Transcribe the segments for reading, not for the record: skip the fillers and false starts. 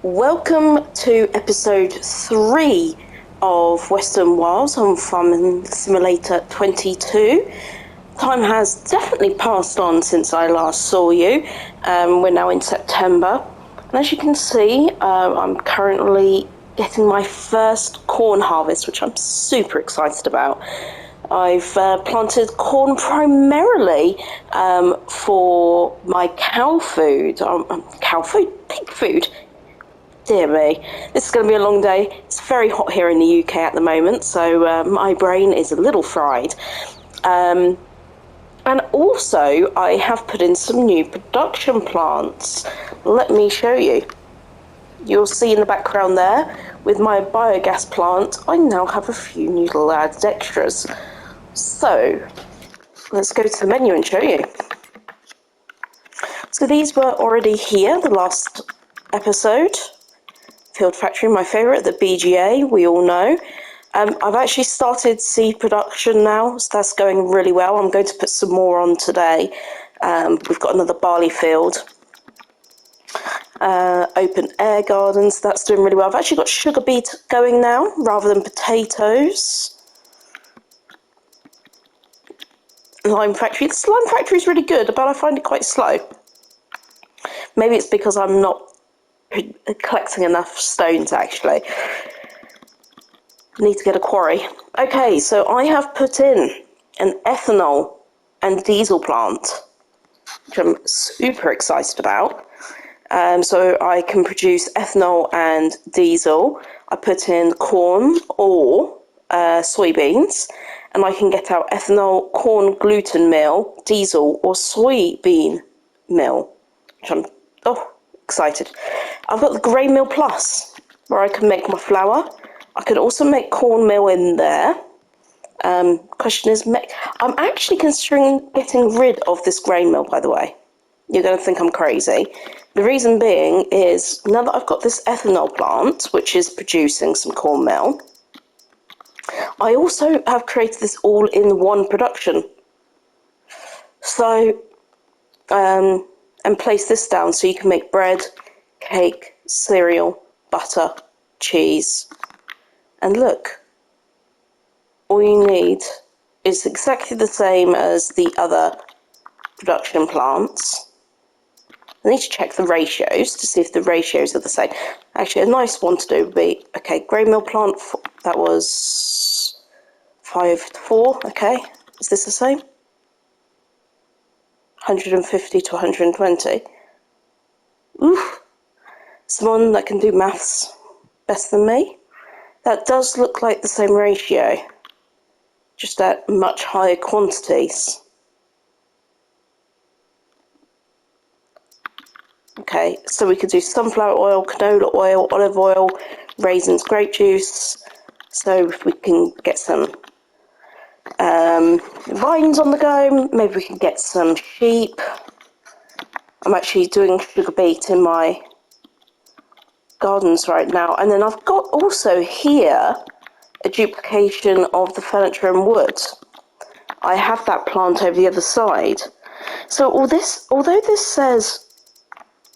Welcome to episode 3 of Western Wilds on Farming Simulator 22. Time has definitely passed on since I last saw you. We're now in September, and as you can see, I'm currently getting my first corn harvest, which I'm super excited about. I've planted corn primarily for my cow food. Pig food. Dear me, this is going to be a long day. It's very hot here in the UK at the moment, so my brain is a little fried. And also, I have put in some new production plants. Let me show you. You'll see in the background there, with my biogas plant, I now have a few new little added extras. So, let's go to the menu and show you. So these were already here, the last episode. Field Factory, my favourite, the BGA, we all know. I've actually started seed production now, so that's going really well. I'm going to put some more on today. We've got another barley field. Open air gardens, that's doing really well. I've actually got sugar beet going now, rather than potatoes. Lime factory. This lime factory is really good, but I find it quite slow. Maybe it's because I'm not collecting enough stones, actually. Need to get a quarry. Okay, so I have put in an ethanol and diesel plant, which I'm super excited about. So I can produce ethanol and diesel. I put in corn or soybeans, and I can get out ethanol, corn gluten meal, diesel or soybean meal, which I'm excited. I've got the Grey Mill Plus, where I can make my flour. I could also make corn meal in there. Question is, I'm actually considering getting rid of this grain mill, by the way. You're going to think I'm crazy. The reason being is, now that I've got this ethanol plant, which is producing some corn meal, I also have created this all-in-one production. So, and place this down so you can make bread, cake, cereal, butter, cheese. And look, all you need is exactly the same as the other production plants. I need to check the ratios to see if the ratios are the same. Actually, a nice one to do would be, okay, Grey Mill plant, that was 5:4, okay. Is this the same? 150 to 120. Oof. Someone that can do maths better than me. That does look like the same ratio, just at much higher quantities. Okay, so we could do sunflower oil, canola oil, olive oil, raisins, grape juice. So if we can get some vines on the go, maybe we can get some sheep. I'm actually doing sugar beet in my gardens right now. And then I've got also here a duplication of the furniture and wood. I have that plant over the other side. So although this says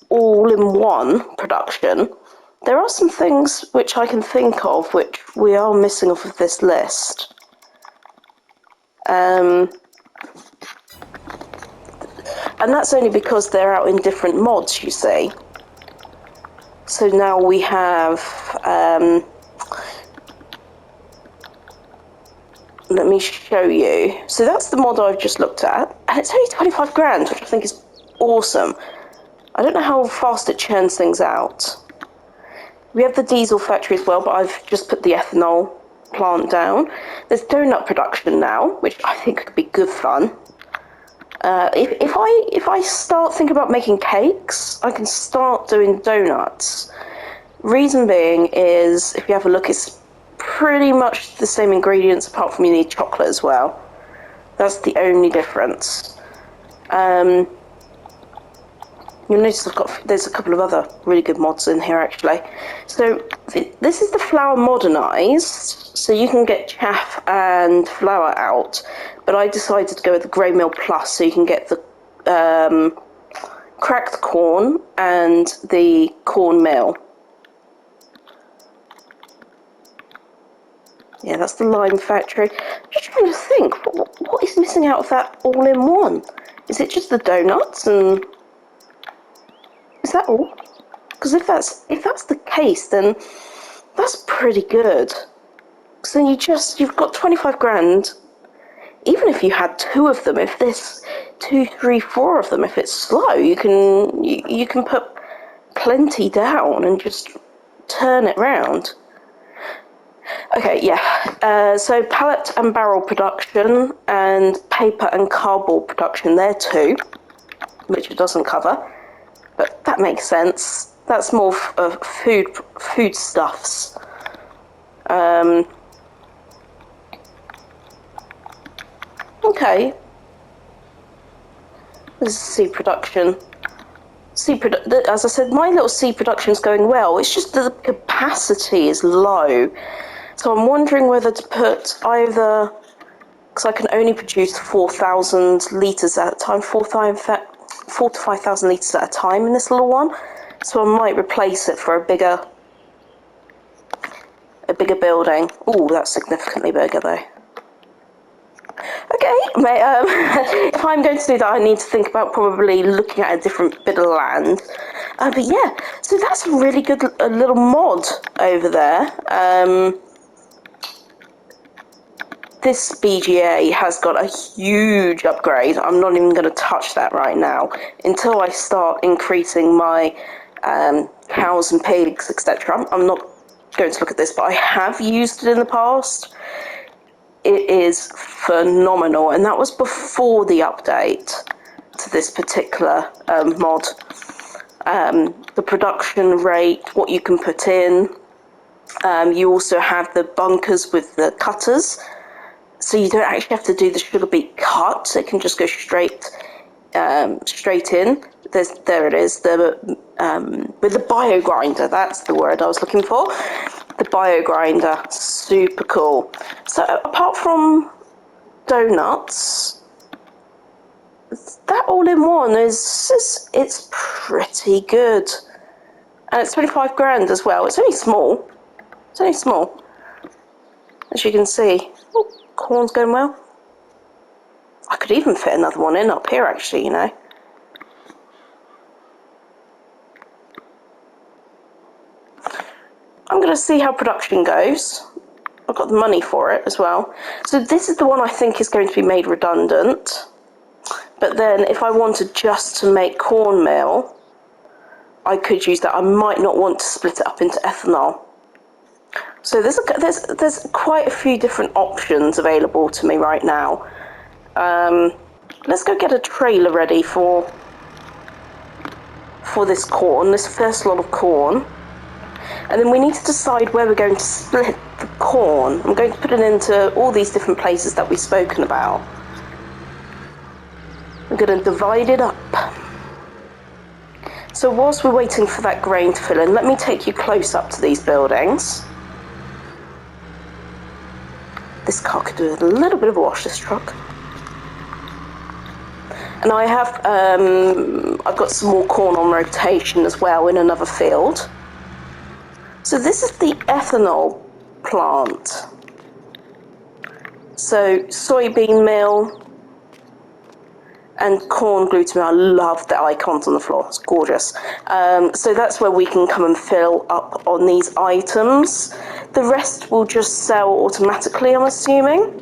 all-in-one production, there are some things which I can think of which we are missing off of this list. And that's only because they're out in different mods, you see. So now we have, let me show you. So that's the mod I've just looked at, and it's only 25 grand, which I think is awesome. I don't know how fast it churns things out. We have the diesel factory as well, but I've just put the ethanol plant down. There's donut production now, which I think could be good fun. If I start thinking about making cakes, I can start doing donuts. Reason being is, if you have a look, it's pretty much the same ingredients, apart from you need chocolate as well. That's the only difference. You'll notice there's a couple of other really good mods in here, actually. So this is the flour modernised, so you can get chaff and flour out. But I decided to go with the Grey Mill Plus, so you can get the cracked corn and the corn meal. Yeah, that's the lime factory. I'm just trying to think, what is missing out of that all-in-one? Is it just the donuts, and is that all? Because if that's the case, then that's pretty good. Because then you've got 25 grand. Even if you had two of them, if there's 2, 3, 4 of them, if it's slow, you can put plenty down and just turn it round. Okay, yeah. So pallet and barrel production and paper and cardboard production, they're 2, which it doesn't cover, but that makes sense. That's more of foodstuffs. Okay. This is seed production. As I said, my little seed production is going well. It's just that the capacity is low. So I'm wondering whether to put either, because I can only produce 4,000 litres at a time, 4 to 5,000 litres at a time in this little one. So I might replace it for a bigger building. Ooh, that's significantly bigger though. Okay, if I'm going to do that, I need to think about probably looking at a different bit of land. But yeah, so that's a really good little mod over there. This BGA has got a huge upgrade. I'm not even going to touch that right now until I start increasing my cows and pigs, etc. I'm not going to look at this, but I have used it in the past. It is phenomenal, and that was before the update to this particular mod. The production rate, what you can put in. You also have the bunkers with the cutters, so you don't actually have to do the sugar beet cut. It can just go straight in. There it is. With the bio grinder, that's the word I was looking for. The bio grinder, super cool. So apart from donuts, that all-in-one it's pretty good, and it's 25 grand as well. It's only small. As you can see. Oh, corn's going well. I could even fit another one in up here, actually, you know. I'm going to see how production goes. I've got the money for it as well. So this is the one I think is going to be made redundant. But then if I wanted just to make cornmeal, I could use that. I might not want to split it up into ethanol. So there's quite a few different options available to me right now. Let's go get a trailer ready for this corn, this first lot of corn. And then we need to decide where we're going to split the corn. I'm going to put it into all these different places that we've spoken about. I'm going to divide it up. So whilst we're waiting for that grain to fill in, let me take you close up to these buildings. This car could do a little bit of a wash, this truck. And I have, I've got some more corn on rotation as well in another field. So this is the ethanol plant. So soybean meal and corn gluten. I love the icons on the floor. It's gorgeous. So that's where we can come and fill up on these items. The rest will just sell automatically, I'm assuming.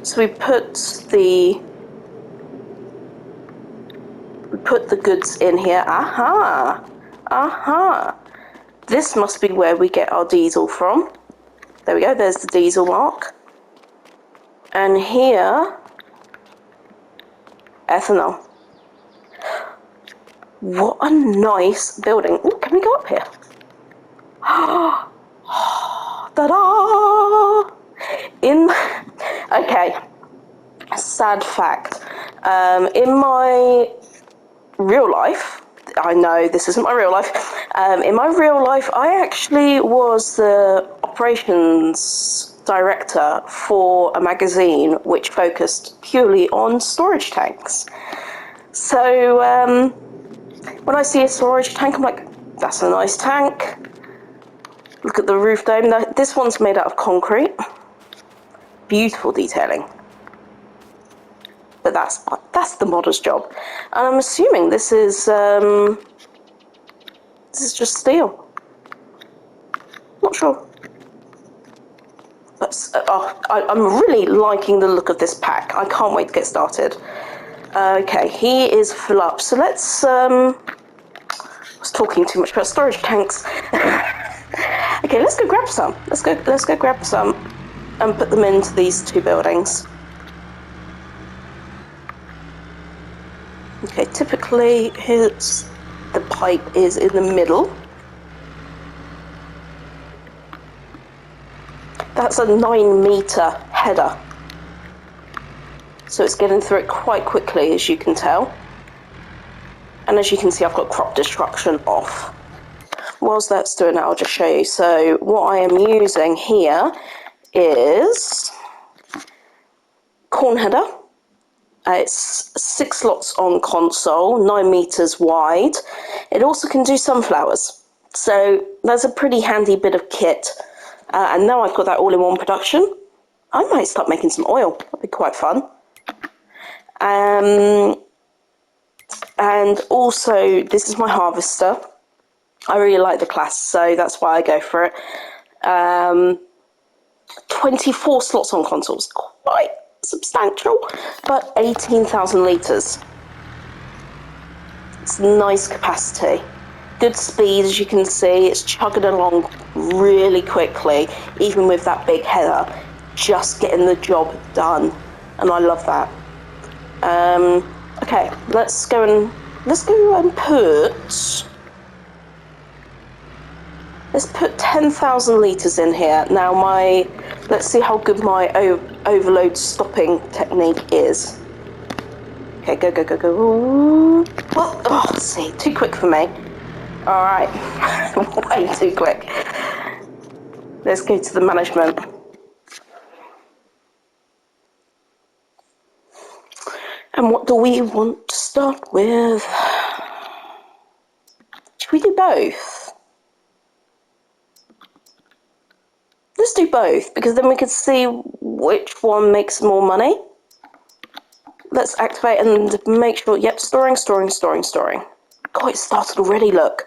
So we put the goods in here. Aha! This must be where we get our diesel from. There we go, there's the diesel mark. And here, ethanol. What a nice building. Ooh, can we go up here? Ta-da! Okay, sad fact. In my real life, I know this isn't my real life. In my real life, I actually was the operations director for a magazine which focused purely on storage tanks. So when I see a storage tank, I'm like, that's a nice tank. Look at the roof dome. This one's made out of concrete. beautiful detailing. But that's the modder's job. And I'm assuming this is just steel. Not sure. But I'm really liking the look of this pack. I can't wait to get started. Okay, he is full up. So let's I was talking too much about storage tanks. Okay, let's go grab some. Let's go grab some and put them into these two buildings. Okay, typically the pipe is in the middle. That's a 9-meter header. So it's getting through it quite quickly, as you can tell. And as you can see, I've got crop destruction off. Whilst that's doing it, I'll just show you. So what I am using here is corn header. It's 6 slots on console, 9 meters wide. It also can do sunflowers. So that's a pretty handy bit of kit. And now I've got that all in one production, I might start making some oil. That'd be quite fun. And also, this is my harvester. I really like the class, so that's why I go for it. 24 slots on consoles, quite substantial, but 18,000 litres. It's nice capacity. Good speed, as you can see. It's chugging along really quickly, even with that big header, just getting the job done. And I love that. Okay, let's go and put 10,000 litres in here. Now let's see how good my overload stopping technique is. Okay, go. Oh, see, too quick for me. All right, way too quick. Let's go to the management. And what do we want to start with? Should we do both? Let's do both, because then we can see which one makes more money. Let's activate and make sure, yep, storing. God, it started already, look.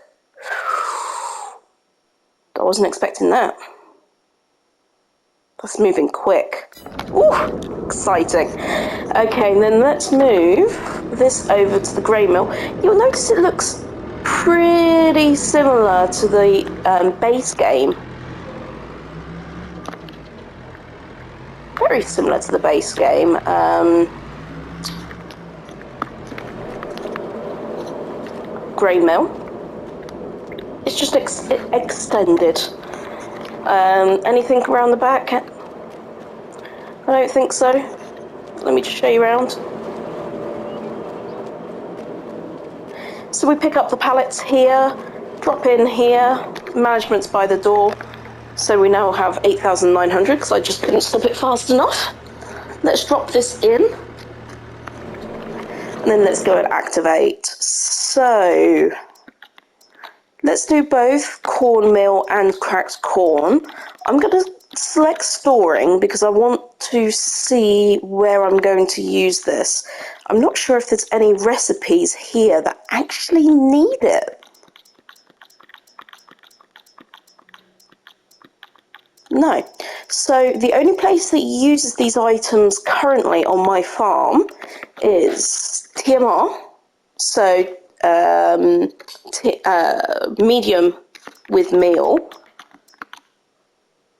I wasn't expecting that. That's moving quick. Ooh, exciting. Okay, and then let's move this over to the grain mill. You'll notice it looks pretty similar to the base game. Very similar to the base game. Grain mill. It's just extended. Anything around the back? I don't think so. Let me just show you around. So we pick up the pallets here, drop in here, management's by the door. So we now have 8,900 because I just couldn't stop it fast enough. Let's drop this in. And then let's go and activate. So let's do both cornmeal and cracked corn. I'm going to select storing because I want to see where I'm going to use this. I'm not sure if there's any recipes here that actually need it. No. So the only place that uses these items currently on my farm is TMR. So medium with meal.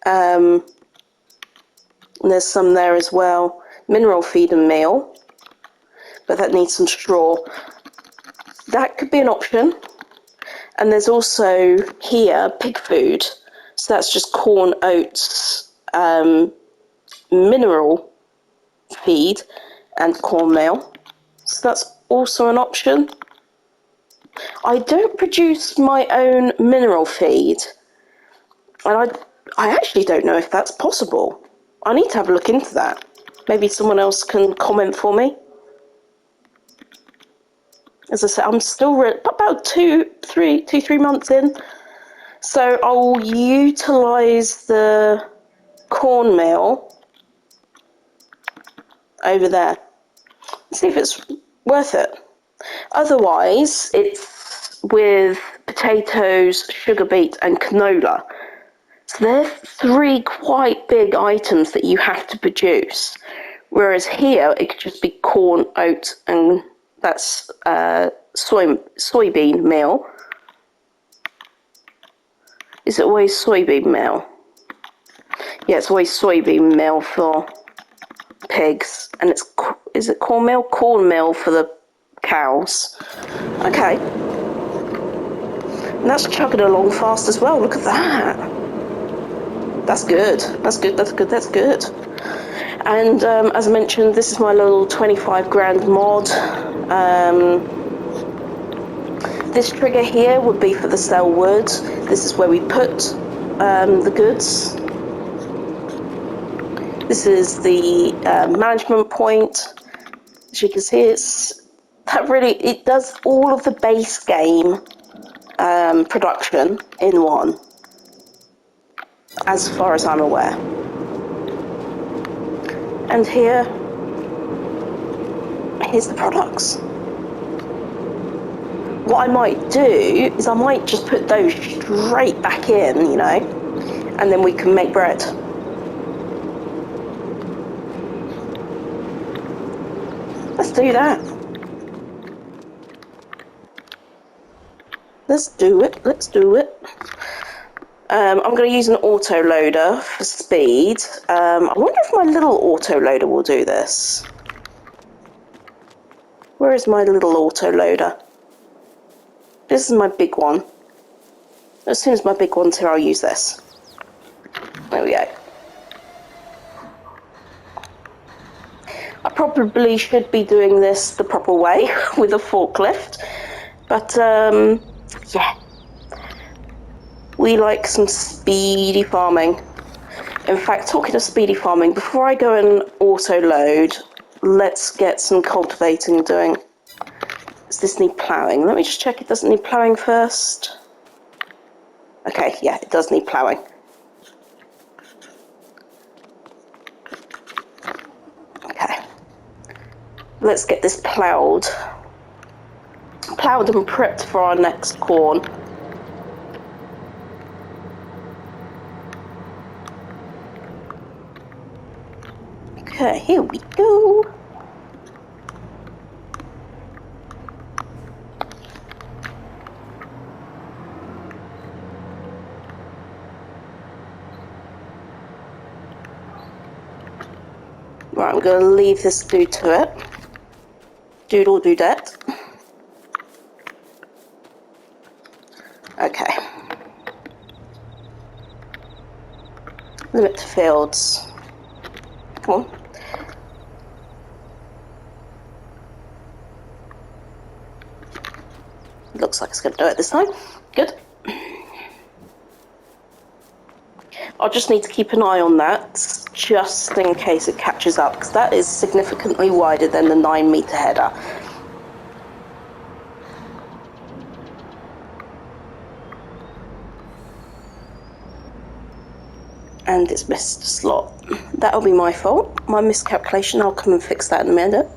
And there's some there as well. Mineral feed and meal. But that needs some straw. That could be an option. And there's also here pig food. So that's just corn, oats, mineral feed and cornmeal. So that's also an option. I don't produce my own mineral feed. And I actually don't know if that's possible. I need to have a look into that. Maybe someone else can comment for me. As I said, I'm still about two, three months in. So I'll utilise the cornmeal over there. See if it's worth it. Otherwise, it's with potatoes, sugar beet, and canola. So they're 3 quite big items that you have to produce. Whereas here, it could just be corn, oat, and that's soybean meal. Is it always soybean meal? Yeah, it's always soybean meal for pigs. And is it corn meal? Corn meal for the cows. Okay. And that's chugging along fast as well. Look at that. That's good. That's good. That's good. That's good. And as I mentioned, this is my little 25 grand mod. This trigger here would be for the sell wood. This is where we put the goods. This is the management point. As you can see, it does all of the base game production in one, as far as I'm aware. And here's the products. What I might do is I might just put those straight back in, you know, and then we can make bread. Let's do that. Let's do it. Let's do it. I'm going to use an autoloader for speed. I wonder if my little autoloader will do this. Where is my little autoloader? This is my big one. As soon as my big one's here, I'll use this. There we go. I probably should be doing this the proper way with a forklift. But, yeah. We like some speedy farming. In fact, talking of speedy farming, before I go and auto-load, let's get some cultivating doing. Does this need ploughing? Let me just check it doesn't need ploughing first. Okay, yeah, it does need ploughing. Okay. Let's get this ploughed. Ploughed and prepped for our next corn. Okay, here we go. Right, I'm going to leave this dude to it. Dude or dudette. Okay. Limit to fields. Come on. Looks like it's going to do it this time. Good. I'll just need to keep an eye on that, just in case it catches up, because that is significantly wider than the 9-metre header. And it's missed a slot. That'll be my fault, my miscalculation. I'll come and fix that in a minute.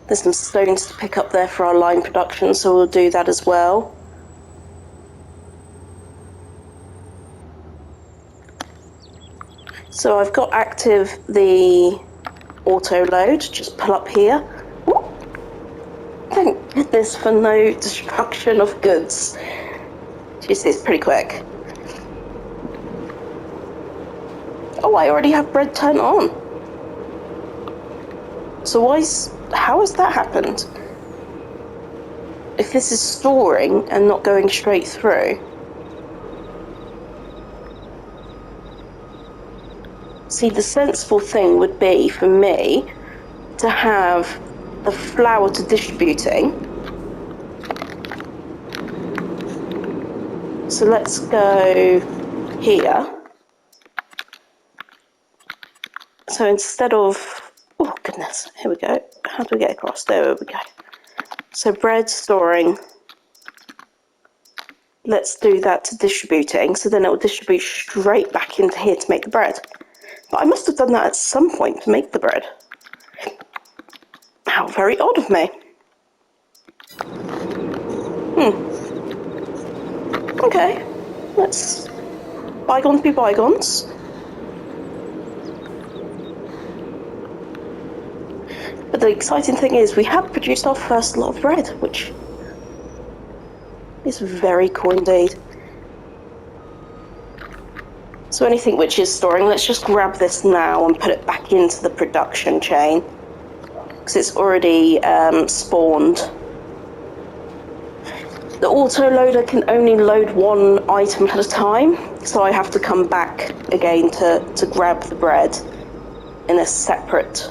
There's some stones to pick up there for our lime production, so we'll do that as well. So I've got active the auto load, just pull up here. Ooh. Thank goodness for no destruction of goods. Jeez, it's pretty quick. Oh, I already have bread turned on. So how has that happened? If this is storing and not going straight through. See, the sensible thing would be for me to have the flour to distributing. So let's go here. So instead of, oh goodness, here we go. How do we get across? There we go. So bread storing. Let's do that to distributing. So then it will distribute straight back into here to make the bread. But I must have done that at some point to make the bread. very odd of me. Okay, let's bygones be bygones. But the exciting thing is we have produced our first lot of bread, which is very cool indeed. So anything which is storing, let's just grab this now and put it back into the production chain, because it's already spawned. The autoloader can only load one item at a time, so I have to come back again to grab the bread in a separate...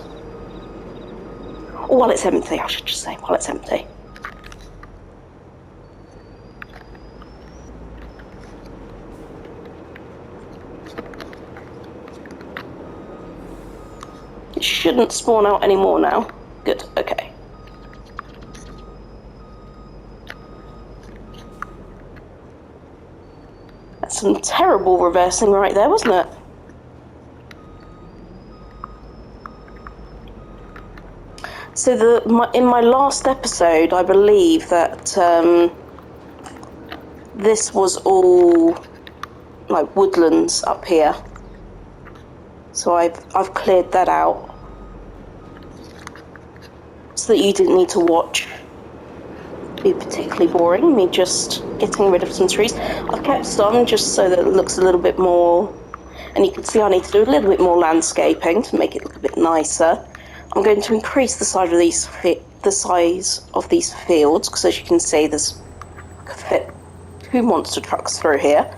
Oh, while it's empty, I should just say, while it's empty. It shouldn't spawn out anymore now. Good, okay. That's some terrible reversing right there, wasn't it? So in my last episode, I believe that this was all like woodlands up here. So I've cleared that out so that you didn't need to watch. It'd be particularly boring, me just getting rid of some trees. I've kept some just so that it looks a little bit more, and you can see I need to do a little bit more landscaping to make it look a bit nicer. I'm going to increase the size of these fields, because as you can see, there's could fit 2 monster trucks through here.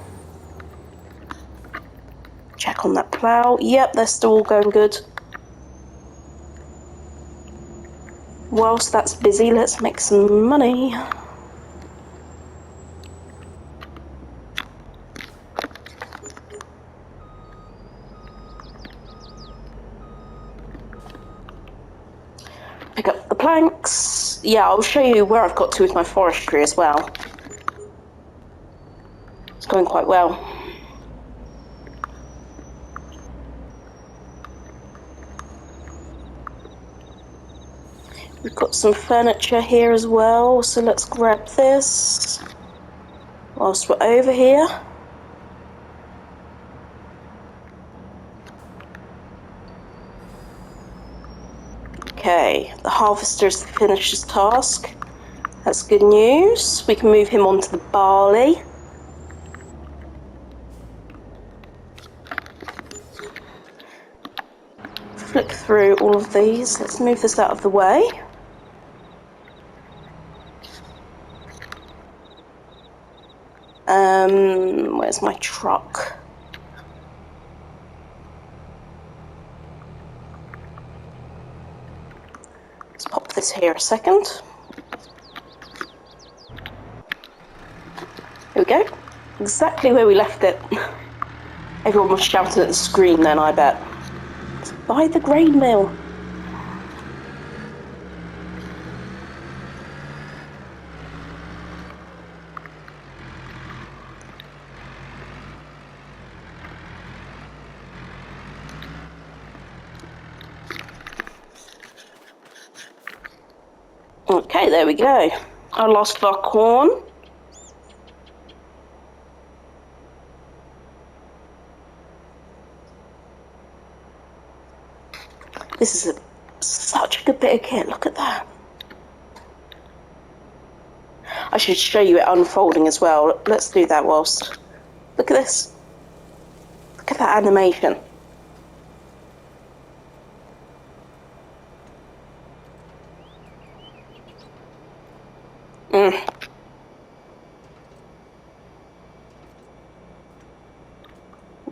Check on that plough. Yep, they're still all going good. Whilst that's busy, let's make some money. Pick up the planks. Yeah, I'll show you where I've got to with my forestry as well. It's going quite well. We've got some furniture here as well, so let's grab this whilst we're over here. Okay, the harvester's finished his task. That's good news. We can move him on to the barley. Flick through all of these. Let's move this out of the way. Where's my truck? Let's pop this here a second. Here we go. Exactly where we left it. Everyone was shouting at the screen then, I bet. It's by the grain mill. Okay, there we go. I lost our corn. This is such a good bit of kit, look at that. I should show you it unfolding as well. Let's do that whilst... Look at this. Look at that animation.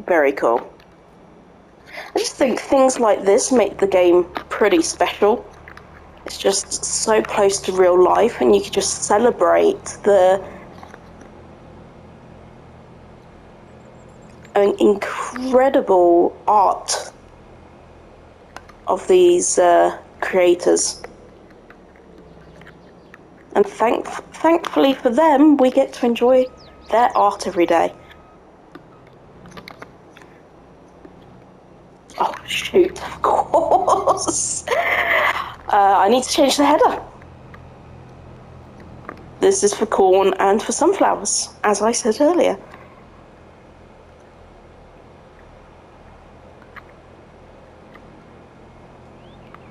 Very cool. I just think things like this make the game pretty special. It's just so close to real life, and you can just celebrate the incredible art of these creators. And thankfully for them, we get to enjoy their art every day. Oh, shoot, of course. I need to change the header. This is for corn and for sunflowers, as I said earlier.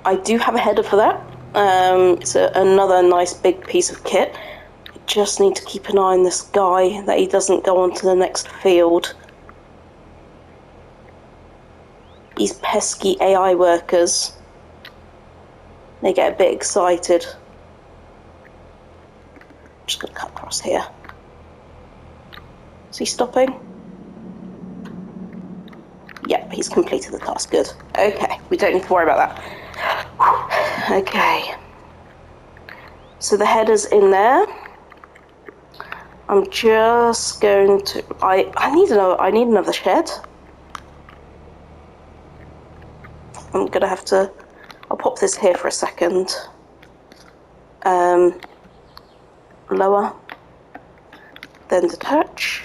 I do have a header for that. It's another nice big piece of kit. I just need to keep an eye on this guy, that he doesn't go on to the next field. These pesky AI workers, they get a bit excited. I'm just going to cut across here. Is he stopping? Yep, he's completed the task. Good. Okay, we don't need to worry about that. Okay. So the header's in there. I'm just going to... I need another shed. I'm going to have to... I'll pop this here for a second. Lower. Then detach.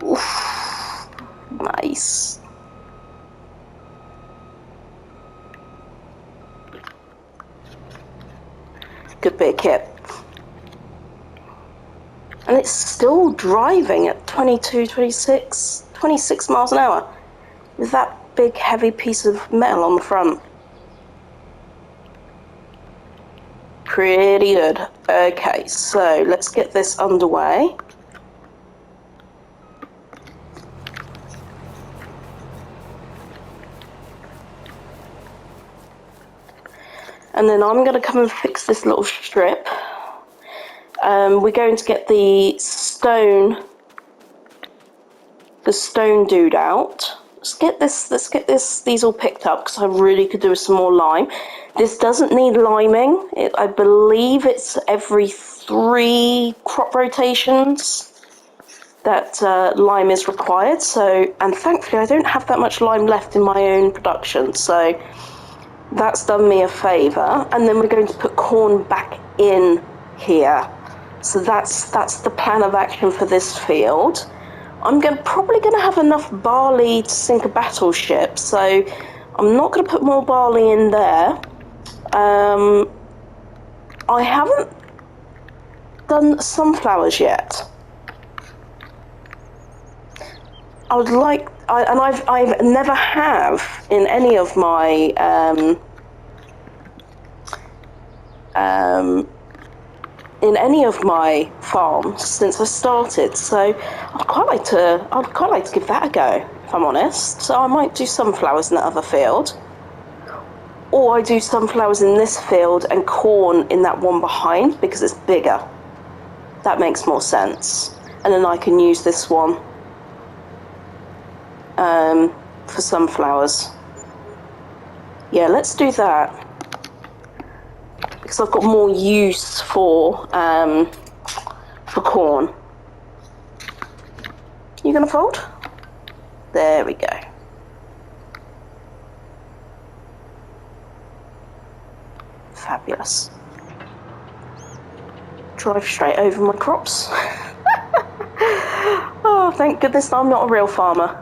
Oof. Nice. Good bit of kit. And it's still driving at 26 miles an hour with that big heavy piece of metal on the front. Pretty good. Okay, so let's get this underway. And then I'm going to come and fix this little strip. We're going to get the stone dude out. Let's get these all picked up, because I really could do with some more lime. This doesn't need liming. I believe it's every 3 crop rotations that lime is required. So, and thankfully I don't have that much lime left in my own production, so that's done me a favour. And then we're going to put corn back in here. So that's the plan of action for this field. I'm probably going to have enough barley to sink a battleship, so I'm not going to put more barley in there. I haven't done sunflowers yet. I would like, and I've never have in any of my farms since I started, so I'd quite like to give that a go, if I'm honest. So I might do sunflowers in that other field, or I do sunflowers in this field and corn in that one behind, because it's bigger. That makes more sense, and then I can use this one for sunflowers. Yeah, let's do that, because I've got more use for corn. You gonna fold? There we go. Fabulous. Drive straight over my crops. Oh, thank goodness I'm not a real farmer.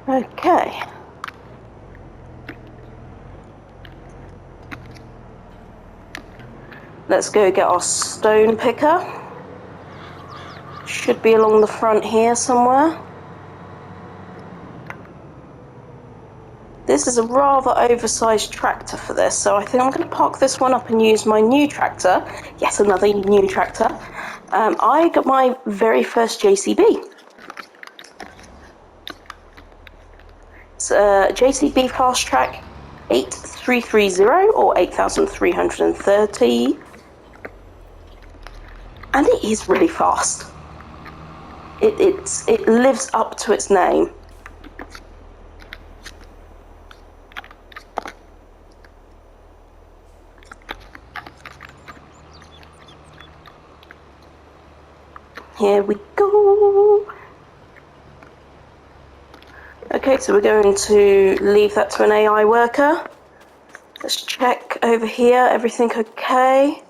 Okay. Let's go get our stone picker. Should be along the front here somewhere. This is a rather oversized tractor for this, so I think I'm going to park this one up and use my new tractor. Yes, another new tractor. I got my very first JCB. It's a JCB Fast Track 8330 or 8330. And it is really fast. It lives up to its name. Here we go. Okay, so we're going to leave that to an AI worker. Let's check over here, everything okay?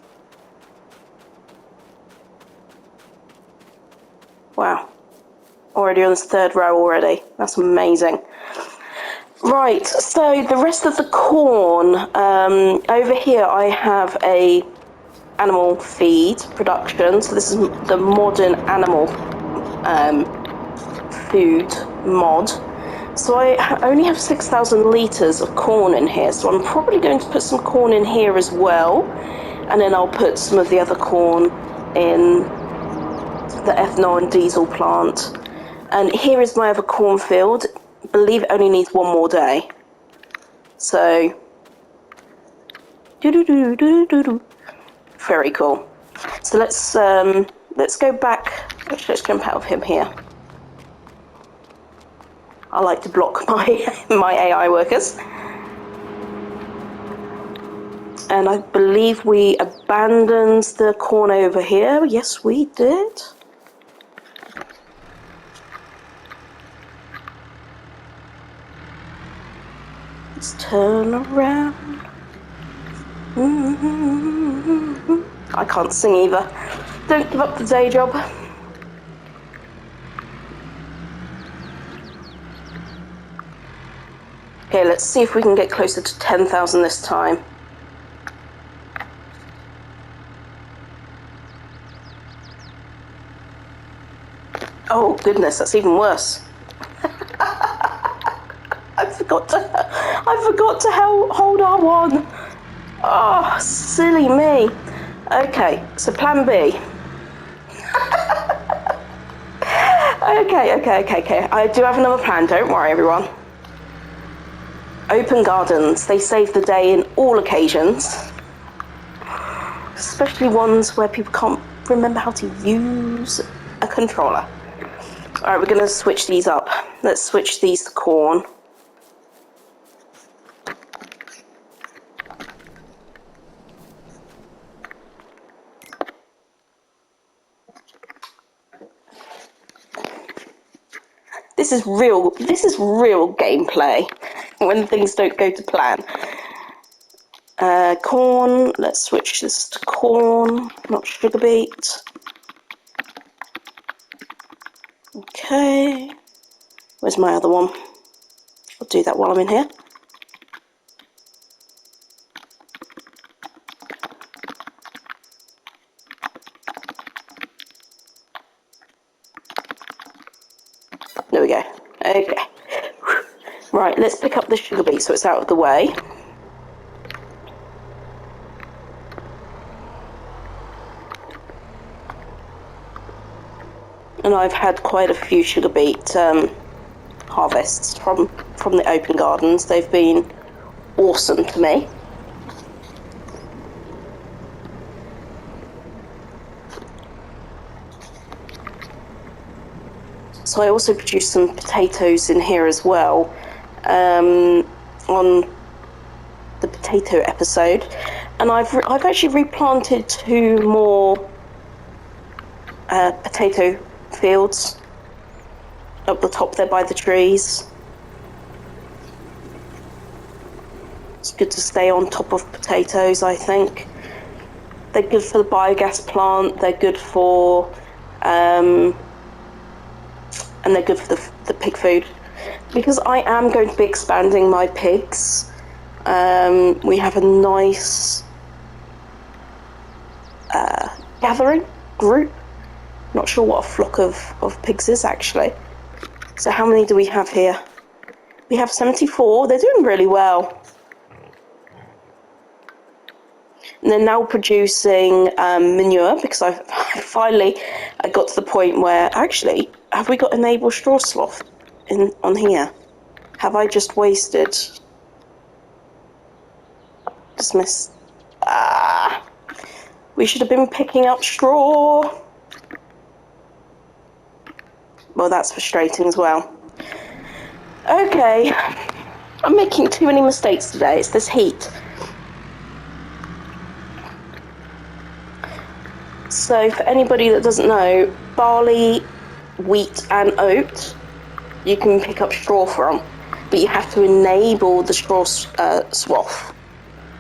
Wow, already on this third row already. That's amazing. Right, so the rest of the corn, over here I have a animal feed production. So this is the modern animal food mod. So I only have 6,000 litres of corn in here, so I'm probably going to put some corn in here as well, and then I'll put some of the other corn in the ethanol and diesel plant. And here is my other cornfield. I believe it only needs one more day. So, very cool. So let's go back. Actually, let's jump out of him here. I like to block my AI workers. And I believe we abandoned the corn over here. Yes, we did. Let's turn around. I can't sing either. Don't give up the day job. Okay, let's see if we can get closer to 10,000 this time. Oh goodness, that's even worse. I forgot to hold R1. Oh, silly me. Okay, so plan B. Okay. I do have another plan, don't worry everyone. Open gardens, they save the day in all occasions. Especially ones where people can't remember how to use a controller. Alright, we're going to switch these up. Let's switch these to corn. This is real gameplay when things don't go to plan. Corn, let's switch this to corn, not sugar beet. Okay, where's my other one? I'll do that while I'm in here. There we go. Okay. Right, let's pick up the sugar beet so it's out of the way. And I've had quite a few sugar beet harvests from the open gardens. They've been awesome to me. So I also produced some potatoes in here as well on the potato episode, and I've actually replanted 2 more potato fields up the top there by the trees. It's good to stay on top of potatoes, I think. They're good for the biogas plant, they're good for and they're good for the pig food. Because I am going to be expanding my pigs, we have a nice gathering group. Not sure what a flock of pigs is actually. So how many do we have here? We have 74. They're doing really well. And they're now producing manure, because I finally got to the point where, actually, have we got enable straw slough on here? Have I just wasted? Just missed. We should have been picking up straw. Well, that's frustrating as well. Okay, I'm making too many mistakes today. It's this heat. So for anybody that doesn't know, barley, wheat and oat you can pick up straw from, but you have to enable the straw swath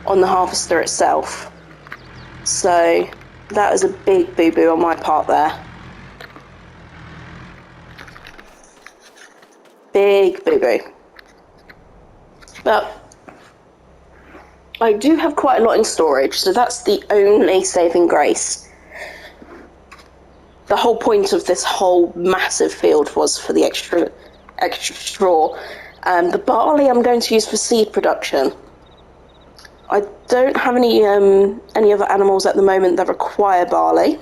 on the harvester itself. So that was a big boo-boo on my part there. Big boo-boo. But I do have quite a lot in storage, so that's the only saving grace. The whole point of this whole massive field was for the extra straw. The barley I'm going to use for seed production. I don't have any other animals at the moment that require barley.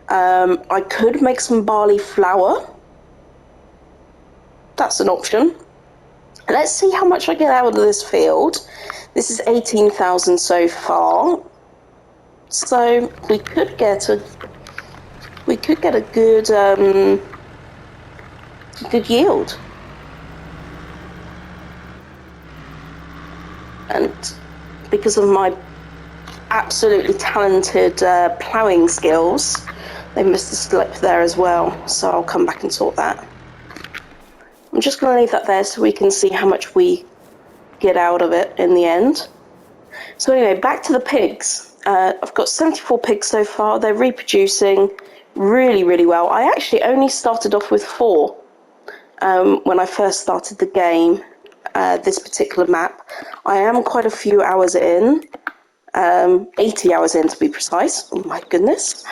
I could make some barley flour. That's an option. Let's see how much I get out of this field. This is 18,000 so far. So we could get a good yield. And because of my absolutely talented ploughing skills, they missed a slip there as well. So I'll come back and sort that. I'm just going to leave that there so we can see how much we get out of it in the end. So anyway, back to the pigs. I've got 74 pigs so far. They're reproducing really, really well. I actually only started off with 4 when I first started the game, this particular map. I am quite a few hours in, 80 hours in to be precise. Oh my goodness.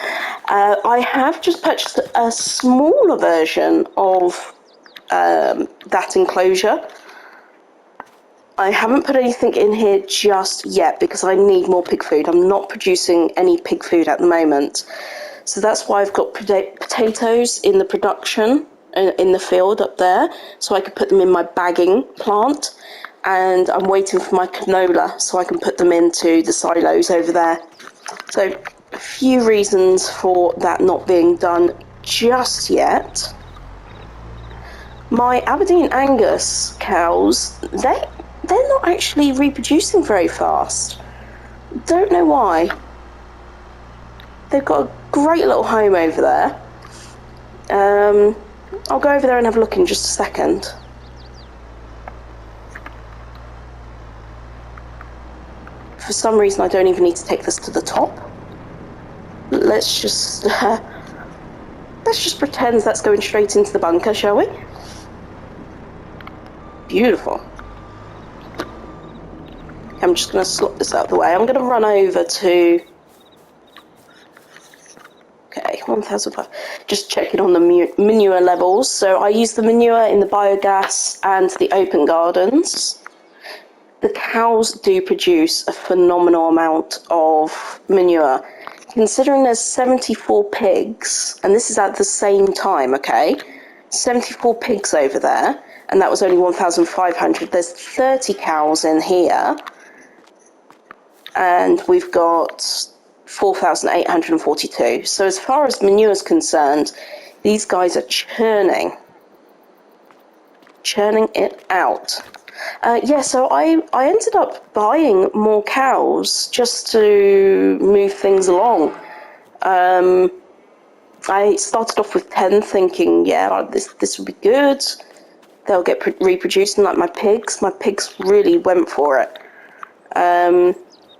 I have just purchased a smaller version of that enclosure. I haven't put anything in here just yet because I need more pig food. I'm not producing any pig food at the moment. So that's why I've got potatoes in the production, in the field up there, so I could put them in my bagging plant. And I'm waiting for my canola so I can put them into the silos over there. So a few reasons for that not being done just yet. My Aberdeen Angus cows, they're not actually reproducing very fast. Don't know why. They've got a great little home over there. I'll go over there and have a look in just a second. For some reason, I don't even need to take this to the top. Let's just pretend that's going straight into the bunker, shall we? Beautiful. I'm just going to slot this out of the way. I'm going to run over to... Okay, 1,005. Just checking on the manure levels. So I use the manure in the biogas and the open gardens. The cows do produce a phenomenal amount of manure. Considering there's 74 pigs, and this is at the same time, okay? 74 pigs over there, and that was only 1,500. There's 30 cows in here, and we've got 4,842. So as far as manure is concerned, these guys are churning it out. So I ended up buying more cows just to move things along. I started off with 10 thinking, this would be good. They'll get reproducing like my pigs. My pigs really went for it.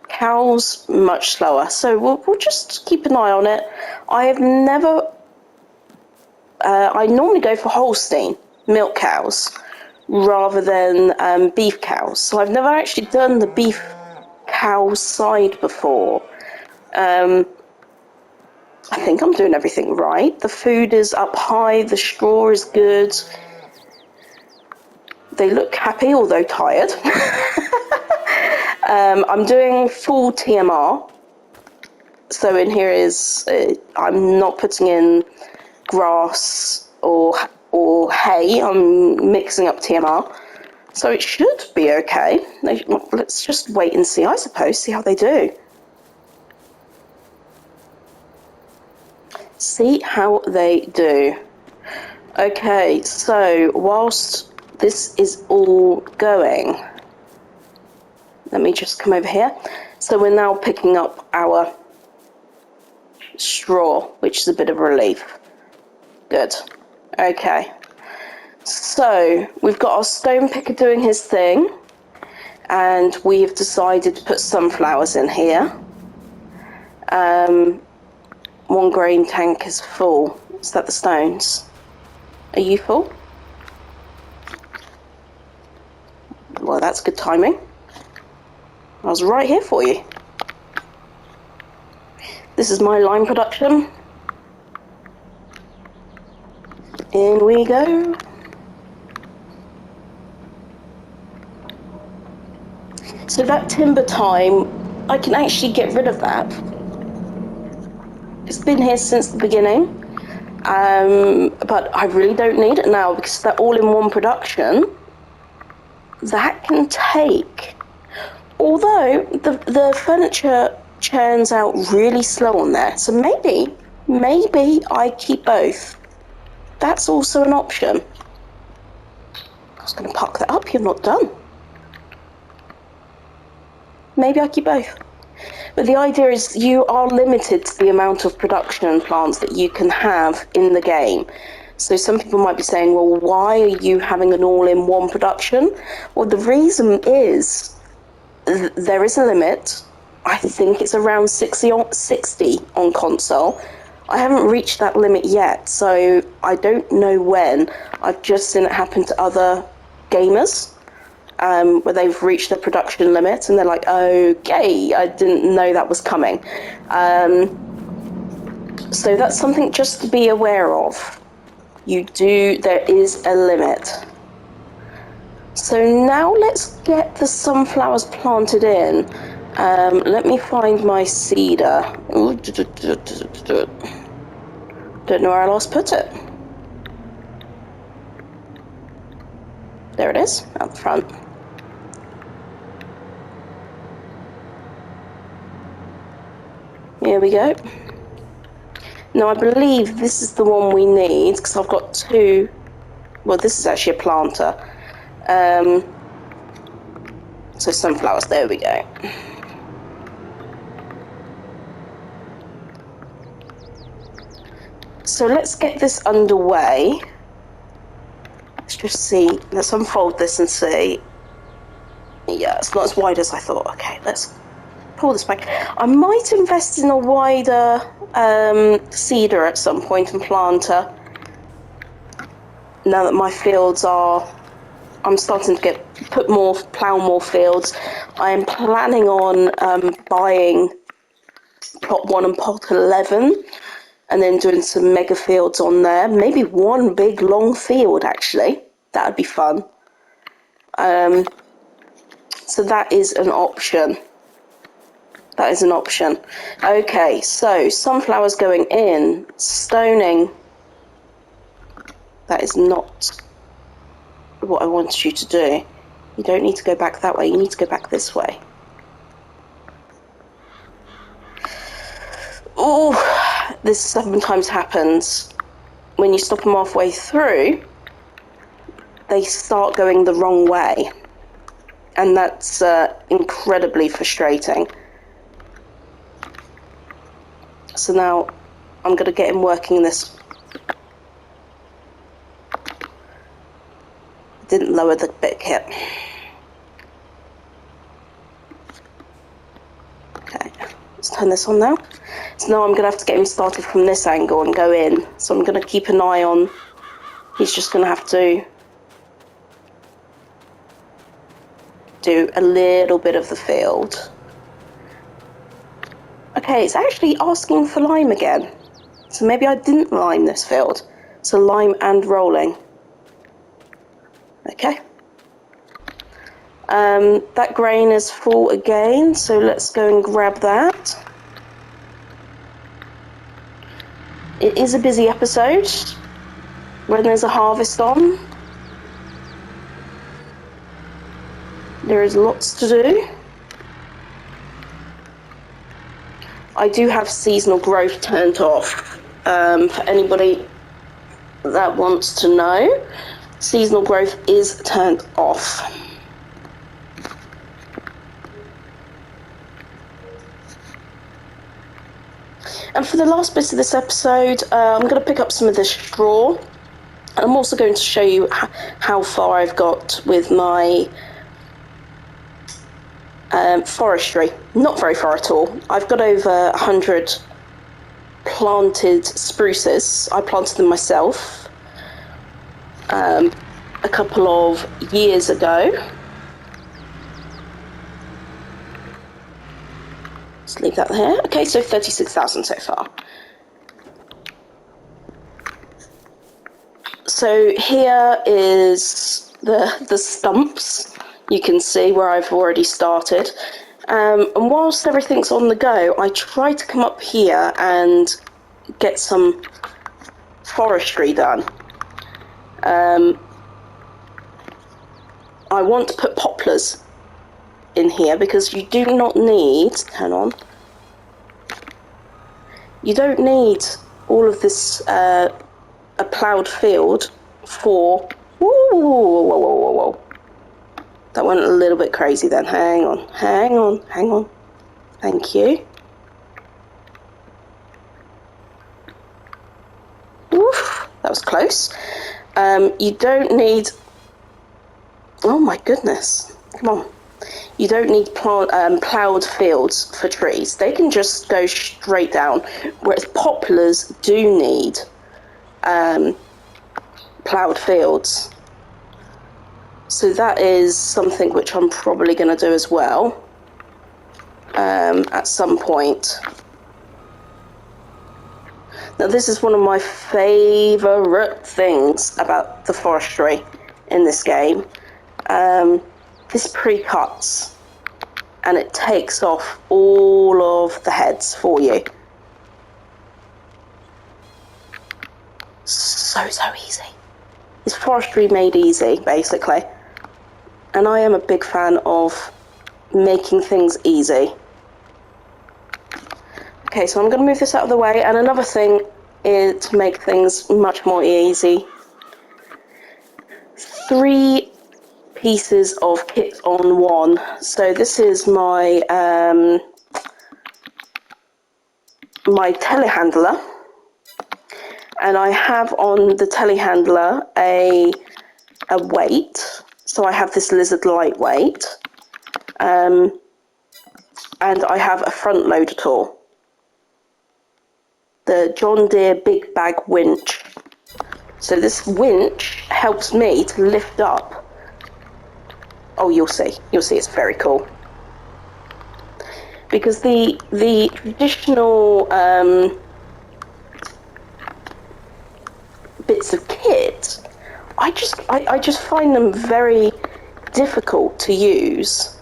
Cows, much slower. So we'll just keep an eye on it. I normally go for Holstein milk cows rather than beef cows. So I've never actually done the beef cow side before. I think I'm doing everything right. The food is up high, the straw is good. They look happy, although tired. I'm doing full TMR. So in here is, I'm not putting in grass or hay, I'm mixing up TMR. So it should be okay. Let's just wait and see, I suppose, see how they do. See how they do. Okay, so whilst this is all going, let me just come over here. So we're now picking up our straw, which is a bit of a relief. Good. Okay. So, we've got our stone picker doing his thing, and we've decided to put sunflowers in here. One grain tank is full. Is that the stones? Are you full? Well, that's good timing. I was right here for you. This is my lime production. In we go. So that timber time, I can actually get rid of that. It's been here since the beginning, but I really don't need it now because they're all in one production. That can take, although the furniture churns out really slow on there, so maybe I keep both. That's also an option. I was going to park that up, you're not done. Maybe I keep both. But the idea is you are limited to the amount of production plants that you can have in the game. So some people might be saying, well, why are you having an all-in-one production? Well, the reason is there is a limit. I think it's around 60 on console. I haven't reached that limit yet, so I don't know when. I've just seen it happen to other gamers. Where they've reached the production limit and they're like, okay, I didn't know that was coming. So that's something just to be aware of. There is a limit. So now let's get the sunflowers planted in. Let me find my cedar. Don't know where I last put it. There it is, out the front. Here we go. Now I believe this is the one we need because I've got two. Well, this is actually a planter. So sunflowers, there we go. So let's get this underway. Let's just see. Let's unfold this and see. Yeah, it's not as wide as I thought. Okay, let's pull this back. I might invest in a wider cedar at some point and planter. Now that my fields I'm starting to plough more fields. I am planning on buying plot 1 and plot 11 and then doing some mega fields on there. Maybe one big long field actually. That would be fun. So that is an option. That is an option. Okay, so sunflowers going in, stoning. That is not what I wanted you to do. You don't need to go back that way, you need to go back this way. Oh, this sometimes happens. When you stop them halfway through, they start going the wrong way. And that's incredibly frustrating. So now I'm going to get him working this. Didn't lower the bit kit. Okay, let's turn this on now. So now I'm going to have to get him started from this angle and go in. So I'm going to keep an eye on. He's just going to have to do a little bit of the field. Okay, it's actually asking for lime again. So maybe I didn't lime this field. So lime and rolling. Okay. That grain is full again, so let's go and grab that. It is a busy episode when there's a harvest on. There is lots to do. I do have seasonal growth turned off. For anybody that wants to know, seasonal growth is turned off. And for the last bit of this episode, I'm going to pick up some of this straw And I'm also going to show you how far I've got with my forestry. Not very far at all. I've got over 100 planted spruces. I planted them myself a couple of years ago. Let's leave that there. Okay, so 36,000 so far. So here is the stumps. You can see where I've already started. And whilst everything's on the go, I try to come up here and get some forestry done. I want to put poplars in here because you do not need, hang on, you don't need all of this, a ploughed field for, whoa. That went a little bit crazy then, hang on. Thank you. Oof, that was close. You don't need, oh my goodness, come on. You don't need ploughed fields for trees. They can just go straight down, whereas poplars do need ploughed fields. So that is something which I'm probably going to do as well at some point. Now this is one of my favourite things about the forestry in this game. This pre-cuts and it takes off all of the heads for you. So easy. It's forestry made easy, basically. And I am a big fan of making things easy. Okay, so I'm going to move this out of the way, and another thing is to make things much more easy. 3 pieces of kit on one. So this is my my telehandler, and I have on the telehandler a weight. So I have this lizard lightweight, and I have a front loader tool, the John Deere Big Bag Winch. So this winch helps me to lift up. Oh, you'll see it's very cool. Because the traditional bits of kit, I just find them very difficult to use.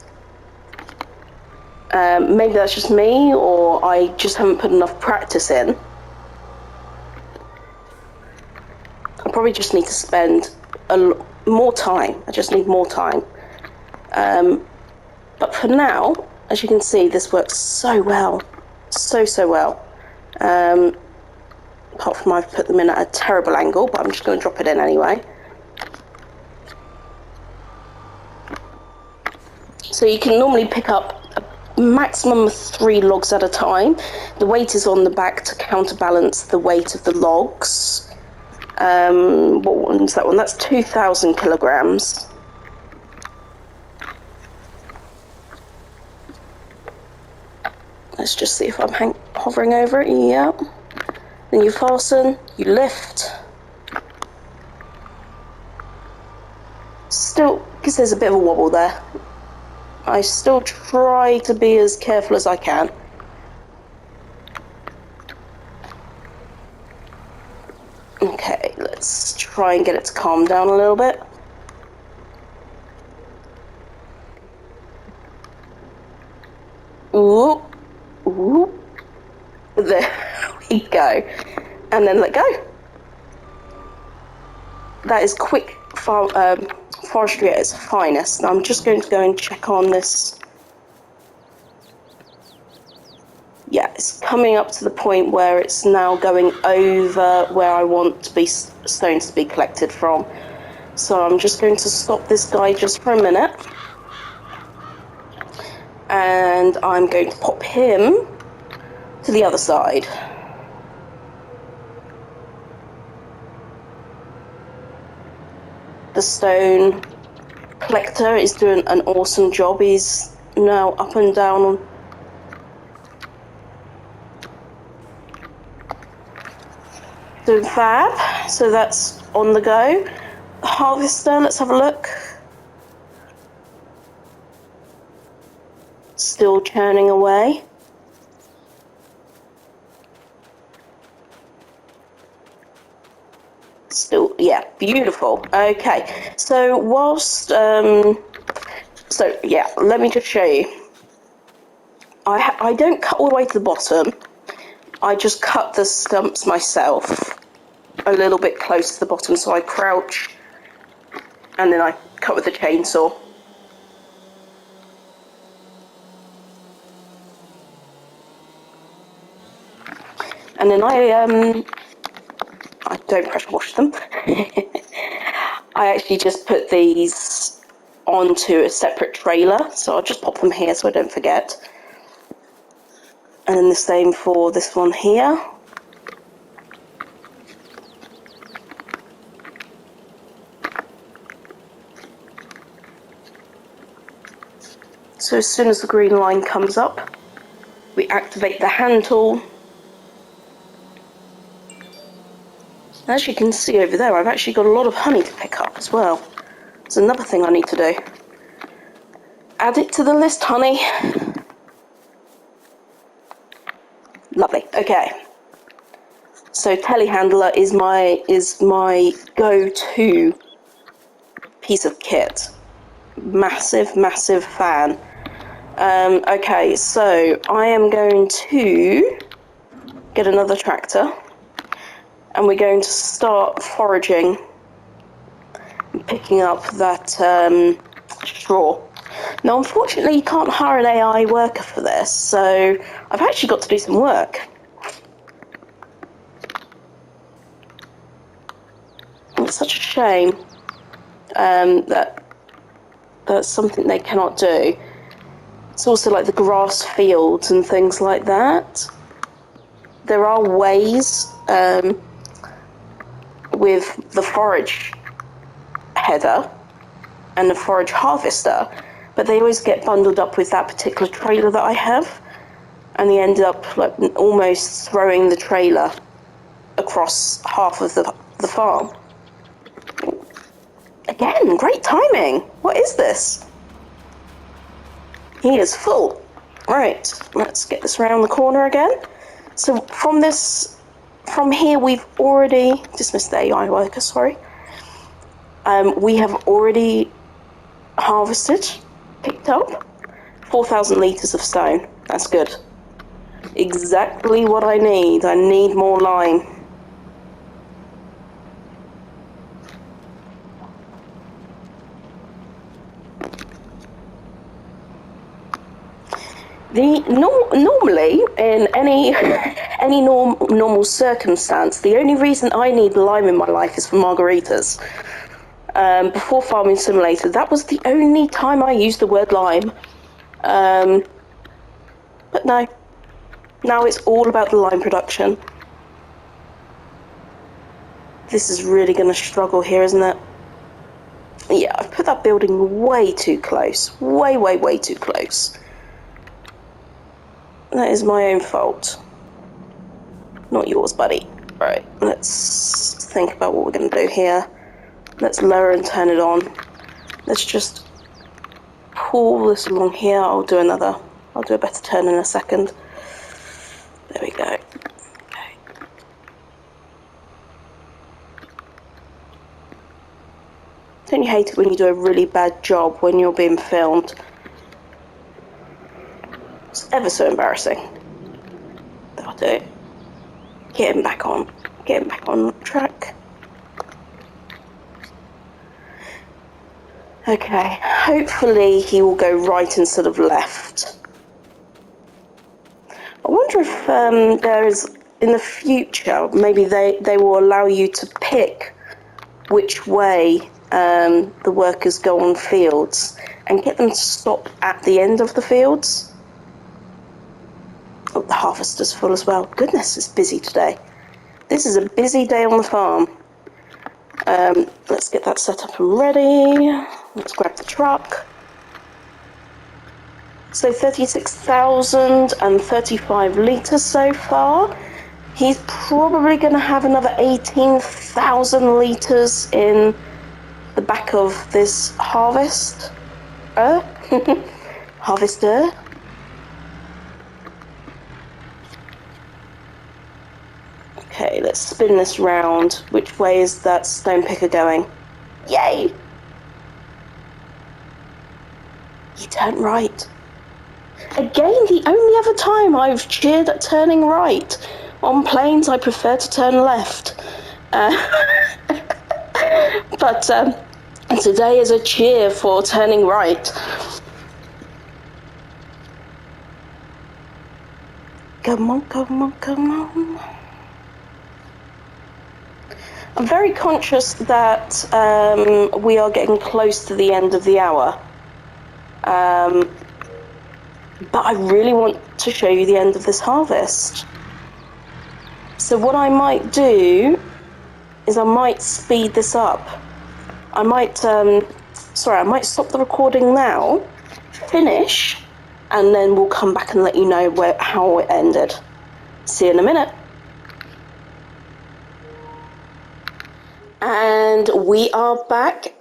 Maybe that's just me, or I just haven't put enough practice in. I probably just need to spend more time. I just need more time. But for now, as you can see, this works so well. So well. Apart from I've put them in at a terrible angle, but I'm just going to drop it in anyway. So you can normally pick up a maximum of 3 logs at a time. The weight is on the back to counterbalance the weight of the logs. What one's that one? That's 2,000 kilograms. Let's just see if I'm hovering over it. Yeah. Then you fasten, you lift. Still, because there's a bit of a wobble there, I still try to be as careful as I can. Okay, let's try and get it to calm down a little bit. Ooh. There we go. And then let go. That is quick forestry at its finest. Now I'm just going to go and check on this. Yeah, it's coming up to the point where it's now going over where I want to be stones to be collected from. So I'm just going to stop this guy just for a minute. And I'm going to pop him to the other side. the stone collector is doing an awesome job. He's now up and down. Doing fab. So that's on the go. The harvester, let's have a look. Still churning away. Still, yeah, beautiful. Okay, so whilst, so yeah, let me just show you. I don't cut all the way to the bottom. I just cut the stumps myself a little bit close to the bottom, so I crouch and then I cut with the chainsaw. And then I don't pressure wash them. I actually just put these onto a separate trailer, so I'll just pop them here so I don't forget. And then the same for this one here. So as soon as the green line comes up, we activate the hand tool. As you can see over there, I've actually got a lot of honey to pick up as well. It's another thing I need to do. Add it to the list, honey. Lovely. Okay. So telehandler is my go-to piece of kit. Massive fan. Okay, so I am going to get another tractor, and we're going to start foraging and picking up that straw. Now, unfortunately, you can't hire an AI worker for this, so I've actually got to do some work. It's such a shame that that's something they cannot do. It's also like the grass fields and things like that. There are ways with the forage header and the forage harvester, but they always get bundled up with that particular trailer that I have, and they end up like almost throwing the trailer across half of the farm. Again, great timing. What is this? He is full. Right, let's get this around the corner again. So from here we've already dismissed the AI worker, sorry. We have already harvested, picked up 4,000 litres of stone. That's good. Exactly what I need. I need more lime. Normally, in any normal circumstance, the only reason I need lime in my life is for margaritas. Before Farming Simulator, that was the only time I used the word lime. But no, now it's all about the lime production. This is really going to struggle here, isn't it? Yeah, I've put that building way too close. Way too close. That is my own fault. Not yours, buddy. Right, let's think about what we're going to do here. Let's lower and turn it on. Let's just pull this along here. I'll do a better turn in a second. There we go. Okay. Don't you hate it when you do a really bad job when you're being filmed? It's ever so embarrassing. That'll do it. Get him back on track. Okay, hopefully he will go right instead of left. I wonder if there is, in the future, maybe they will allow you to pick which way the workers go on fields and get them to stop at the end of the fields. Oh, the harvester's full as well. Goodness, it's busy today. This is a busy day on the farm. Let's get that set up and ready. Let's grab the truck. So 36,035 litres so far. He's probably going to have another 18,000 litres in the back of this harvester. Okay, let's spin this round. Which way is that stone picker going? Yay! He turned right. Again, the only other time I've cheered at turning right. On planes, I prefer to turn left. But today is a cheer for turning right. Come on, come on, come on. I'm very conscious that we are getting close to the end of the hour. But I really want to show you the end of this harvest. So what I might do is I might speed this up. I might stop the recording now, finish, and then we'll come back and let you know how it ended. See you in a minute. And we are back,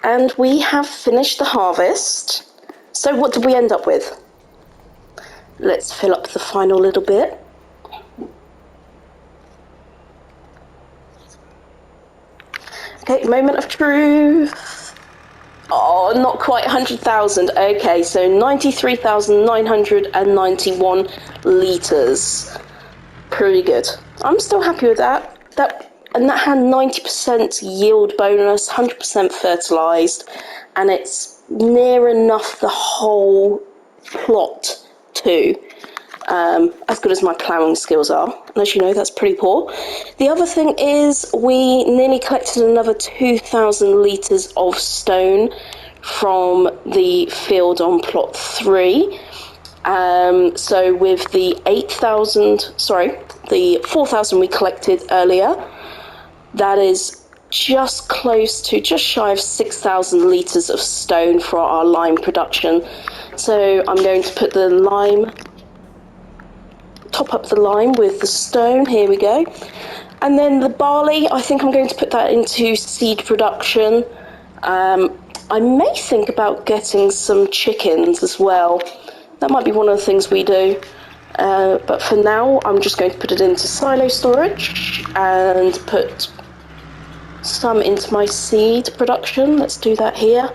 and we have finished the harvest. So what did we end up with? Let's fill up the final little bit. Okay, moment of truth. Oh, not quite 100,000. Okay, so 93,991 litres. Pretty good. I'm still happy with that. And that had 90% yield bonus, 100% fertilised, and it's near enough the whole plot too. As good as my ploughing skills are. And as you know, that's pretty poor. The other thing is we nearly collected another 2,000 litres of stone from the field on plot 3. So with the 4,000 we collected earlier, that is just shy of 6,000 litres of stone for our lime production. So I'm going to put top up the lime with the stone. Here we go. And then the barley, I think I'm going to put that into seed production. I may think about getting some chickens as well. That might be one of the things we do. But for now, I'm just going to put it into silo storage and put some into my seed production. Let's do that here.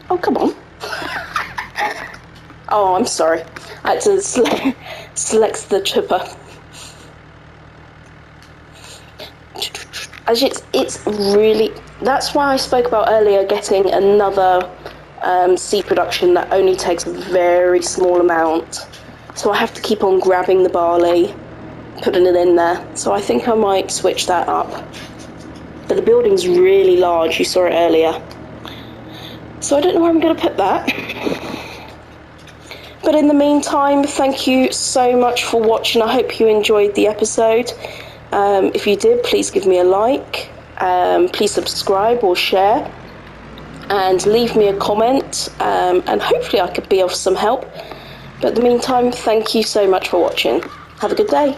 Oh, come on. Oh, I'm sorry. I had to select the chipper. As it's really... That's why I spoke about earlier getting another seed production that only takes a very small amount. So I have to keep on grabbing the barley, putting it in there. So I think I might switch that up. But the building's really large, you saw it earlier. So I don't know where I'm going to put that. But in the meantime, thank you so much for watching. I hope you enjoyed the episode. If you did, please give me a like. Please subscribe or share. And leave me a comment. And hopefully I could be of some help. But in the meantime, thank you so much for watching. Have a good day.